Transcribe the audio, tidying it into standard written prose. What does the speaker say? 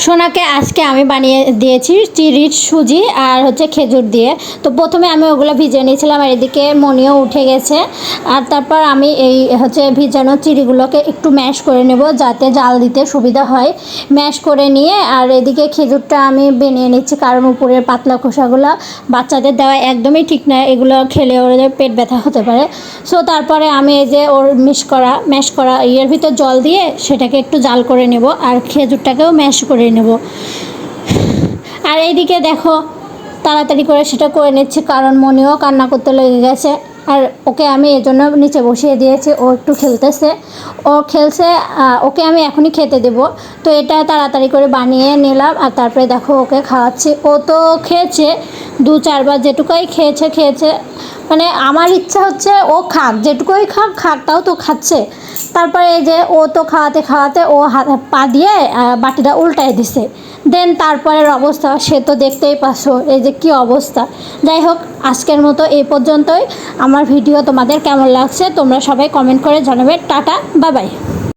সোনাকে আজকে আমি বানিয়ে দিয়েছি চিড়ির সুজি আর হচ্ছে খেজুর দিয়ে। তো প্রথমে আমি ওগুলো ভিজিয়ে নিয়েছিলাম আর এদিকে মনিও উঠে গেছে। আর তারপর আমি এই হচ্ছে ভিজানো চিড়িগুলোকে একটু ম্যাশ করে নেব যাতে জাল দিতে সুবিধা হয়। ম্যাশ করে নিয়ে আর এদিকে খেজুরটা আমি বানিয়ে নিচ্ছি, কারণ উপরের পাতলা খোসাগুলো বাচ্চাদের দেওয়া একদমই ঠিক না, এগুলো খেলে ওদের পেট ব্যথা হতে পারে। সো তারপরে আমি এই যে ওর ম্যাশ করা এর ভিতর জল দিয়ে সেটাকে একটু জাল করে নেব আর খেজুরটাকেও ম্যাশ করে নেব। আর এইদিকে দেখো তাড়াতাড়ি করে সেটা করে নিচ্ছি, কারণ মনিও কান্না করতে লেগে গেছে। আর ওকে আমি এজন্য নিচে বসিয়ে দিয়েছি, ও একটু খেলতেছে, ও খেলছে, ওকে আমি এখনই খেতে দেব। তো এটা তাড়াতাড়ি করে বানিয়ে নিলাম আর তারপরে দেখো ওকে খাওয়াচ্ছি। ও তো খেয়েছে 2-4 বার, যেটুকুই খেয়েছে। মানে আমার ইচ্ছা হচ্ছে ও খাক, যেটুকুই খাক তাও তো খাচ্ছে। তারপরে এই যে ও তো খাওয়াতে ও পা দিয়ে বাটিটা উল্টায় দিছে। দেন তারপরের অবস্থা সে তো দেখতেই পাচ্ছো, এই যে কী অবস্থা। যাই হোক, আজকের মতো এই পর্যন্তই। আমার ভিডিও তোমাদের কেমন লাগছে তোমরা সবাই কমেন্ট করে জানাবে। Tata, bye bye.